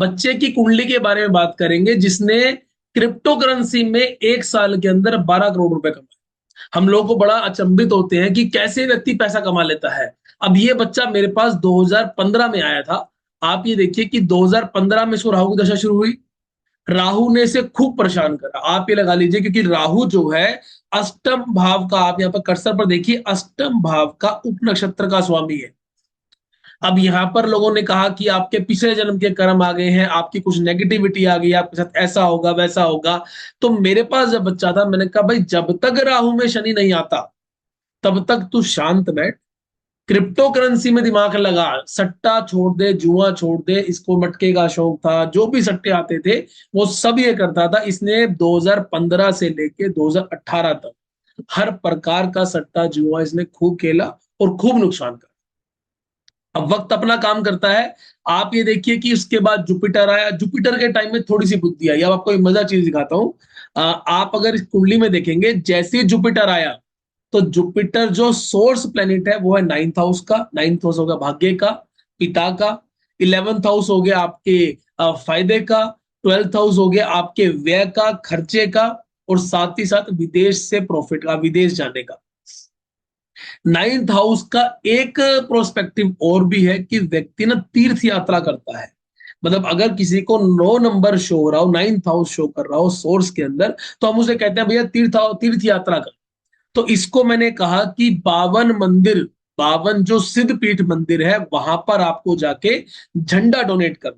बच्चे की कुंडली के बारे में बात करेंगे जिसने क्रिप्टो करेंसी में 1 साल के अंदर 12 करोड़ रुपए कमाए। हम लोग को बड़ा अचंभित होते हैं कि कैसे व्यक्ति पैसा कमा लेता है। अब ये बच्चा मेरे पास 2015 में आया था। आप ये देखिए कि 2015 में इसको राहु की दशा शुरू हुई। राहु ने इसे खूब परेशान करा। आप ये लगा लीजिए, क्योंकि राहु जो है अष्टम भाव का, आप यहाँ पर कर्सर पर देखिए, अष्टम भाव का उप नक्षत्र का स्वामी है। अब यहां पर लोगों ने कहा कि आपके पिछले जन्म के कर्म आ गए हैं, आपकी कुछ नेगेटिविटी आ गई, आपके साथ ऐसा होगा वैसा होगा। तो मेरे पास जब बच्चा था, मैंने कहा भाई जब तक राहु में शनि नहीं आता तब तक तू शांत बैठ, क्रिप्टो करेंसी में दिमाग लगा, सट्टा छोड़ दे, जुआ छोड़ दे। इसको मटके का शौक था, जो भी सट्टे आते थे वो सब ये करता था। इसने 2015 से लेके 2018 तक हर प्रकार का सट्टा जुआ इसने खूब खेला और खूब नुकसान करा। अब वक्त अपना काम करता है। आप ये देखिए कि उसके बाद जुपिटर आया। जुपिटर के टाइम में थोड़ी सी बुद्धि आई। अब आपको एक मजा चीज दिखाता हूं। आप अगर इस कुंडली में देखेंगे, जैसे ही जुपिटर आया तो जुपिटर जो सोर्स प्लेनेट है वो है 9th हाउस का। 9th हाउस हो गया भाग्य का, पिता का। 11th हाउस हो गया आपके फायदे का। 12th हाउस हो गया आपके व्यय का, खर्चे का। और साथ ही साथ विदेश से प्रॉफिट का, विदेश जाने का। 9th हाउस का एक प्रोस्पेक्टिव और भी है कि व्यक्ति ना तीर्थ यात्रा करता है। मतलब अगर किसी को 9 नंबर शो हो रहा हो, 9th हाउस शो कर रहा हो सोर्स के अंदर, तो हम उसे कहते हैं भैया तीर्थ यात्रा कर। तो इसको मैंने कहा कि 52 मंदिर, 52 जो सिद्ध पीठ मंदिर है वहां पर आपको जाके झंडा डोनेट कर।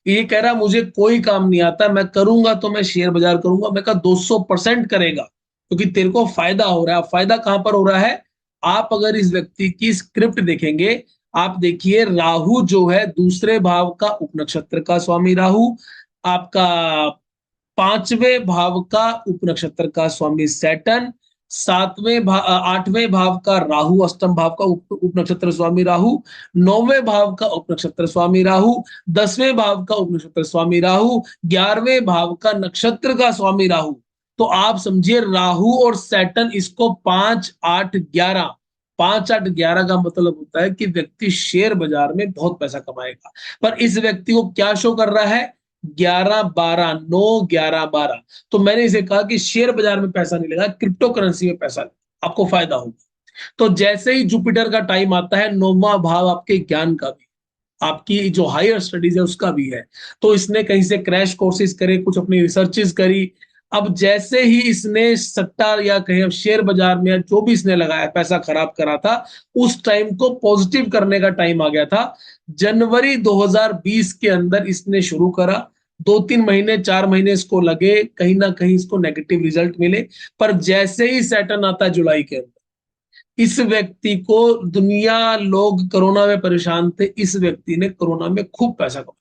ये कह रहा मुझे कोई काम नहीं आता, मैं करूंगा तो मैं शेयर बाजार करूंगा। मैं कहा 200% करेगा, क्योंकि तेरे को फायदा हो रहा है। फायदा कहां पर हो रहा है? आप अगर इस व्यक्ति की स्क्रिप्ट देखेंगे, आप देखिए राहु जो है दूसरे भाव का उपनक्षत्र का स्वामी राहु, आपका 5वें भाव का उपनक्षत्र का स्वामी सैटर्न, 8वें भाव का राहु, अष्टम भाव का उपनक्षत्र स्वामी राहु, 9वें भाव का उपनक्षत्र स्वामी राहु, 10वें भाव का उपनक्षत्र स्वामी राहु, 11वें भाव का नक्षत्र का स्वामी राहु। तो आप समझिए राहु और सैटर्न, इसको 5 8 11, 5 8 11 का मतलब होता है कि व्यक्ति शेयर बाजार में बहुत पैसा कमाएगा। पर इस व्यक्ति को क्या शो कर रहा है? 11 12 9 11 12। तो मैंने इसे कहा कि शेयर बाजार में पैसा नहीं लगा, क्रिप्टो करेंसी में पैसा लगा, आपको फायदा होगा। तो जैसे ही जुपिटर का टाइम आता है, 9वां भाव आपके ज्ञान का भी, आपकी जो हायर स्टडीज है उसका भी है। तो इसने कहीं से क्रैश कोर्सेज करे, कुछ अपनी रिसर्चेज करी। अब जैसे ही इसने सट्टा या कहीं अब शेयर बाजार में जो भी इसने लगाया पैसा खराब करा था, उस टाइम को पॉजिटिव करने का टाइम आ गया था। जनवरी 2020 के अंदर इसने शुरू करा। 2 3 महीने 4 महीने इसको लगे, कहीं ना कहीं इसको नेगेटिव रिजल्ट मिले। पर जैसे ही सैटर्न आता है जुलाई के अंदर, इस व्यक्ति को, दुनिया लोग कोरोना में परेशान थे, इस व्यक्ति ने कोरोना में खूब पैसा कमाया।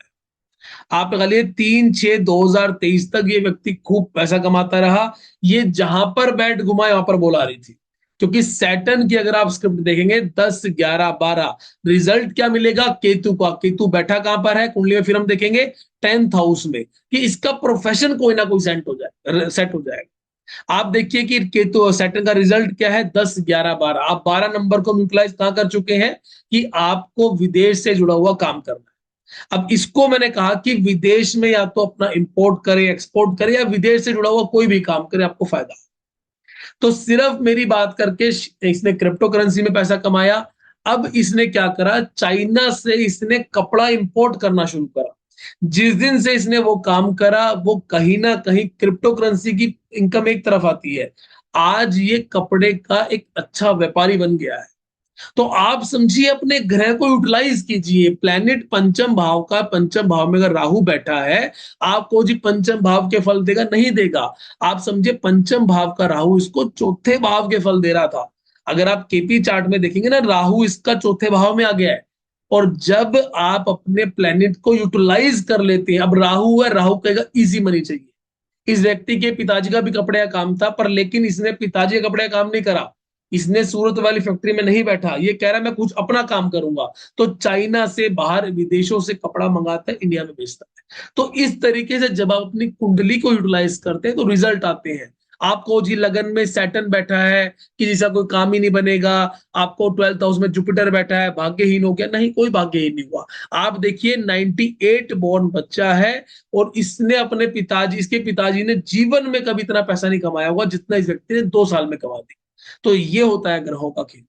आप लगा लिए 3 6 2023 तक ये व्यक्ति खूब पैसा कमाता रहा। ये जहां पर बैट घुमाए वहां पर बॉल आ रही थी। क्योंकि सैटर्न की अगर आप स्क्रिप्ट देखेंगे 10 11 12, रिजल्ट क्या मिलेगा? केतु का। केतु बैठा कहां पर है कुंडली में? फिर हम देखेंगे 10th हाउस में, कि इसका प्रोफेशन कोई ना कोई सेट हो जाएगा। आप देखिए कि केतु सैटर्न का रिजल्ट क्या है? 10 11 12। आप 12 नंबर को यूटिलाइज कहां कर चुके हैं? कि आपको विदेश से जुड़ा हुआ काम करना है। अब इसको मैंने कहा कि विदेश में या तो अपना इंपोर्ट करे, एक्सपोर्ट करे, या विदेश से जुड़ा हुआ कोई भी काम करे, आपको फायदा। तो सिर्फ मेरी बात करके इसने क्रिप्टो करेंसी में पैसा कमाया। अब इसने क्या करा? चाइना से इसने कपड़ा इंपोर्ट करना शुरू करा। जिस दिन से इसने वो काम करा, वो कहीं ना कहीं क्रिप्टो करेंसी की इनकम एक तरफ आती है। आज ये कपड़े का एक अच्छा व्यापारी बन गया है। तो आप समझिए, अपने ग्रह को यूटिलाइज कीजिए। प्लैनेट पंचम भाव का, पंचम भाव में अगर राहु बैठा है, आपको जी पंचम भाव के फल देगा? नहीं देगा। आप समझिए, पंचम भाव का राहु इसको चौथे भाव के फल दे रहा था। अगर आप केपी चार्ट में देखेंगे ना, राहु इसका चौथे भाव में आ गया है। और जब आप अपने प्लैनेट को यूटिलाइज कर लेते हैं, अब राहु है, राहु कहेगा इजी मनी चाहिए। इस व्यक्ति के पिताजी का भी कपड़े का काम था, पर लेकिन इसने पिताजी का कपड़े का काम नहीं करा। इसने सूरत वाली फैक्ट्री में नहीं बैठा, ये कह रहा है मैं कुछ अपना काम करूंगा। तो चाइना से, बाहर विदेशों से कपड़ा मंगाता है, इंडिया में बेचता है। तो इस तरीके से जब आप अपनी कुंडली को यूटिलाइज करते हैं तो रिजल्ट आते हैं। आपको जी लगन में सैटर्न बैठा है कि जैसा कोई काम ही नहीं बनेगा, आपको 12th हाउस में जुपिटर बैठा है, भाग्यहीन हो गया, नहीं कोई भाग्यहीन नहीं हुआ। आप देखिए 98 बोर्न बच्चा है और इसने अपने पिताजी इसके पिताजी ने जीवन में कभी इतना पैसा नहीं कमाया होगा जितना इस व्यक्ति ने 2 साल में कमा दिया। तो ये होता है ग्रहों का खेल।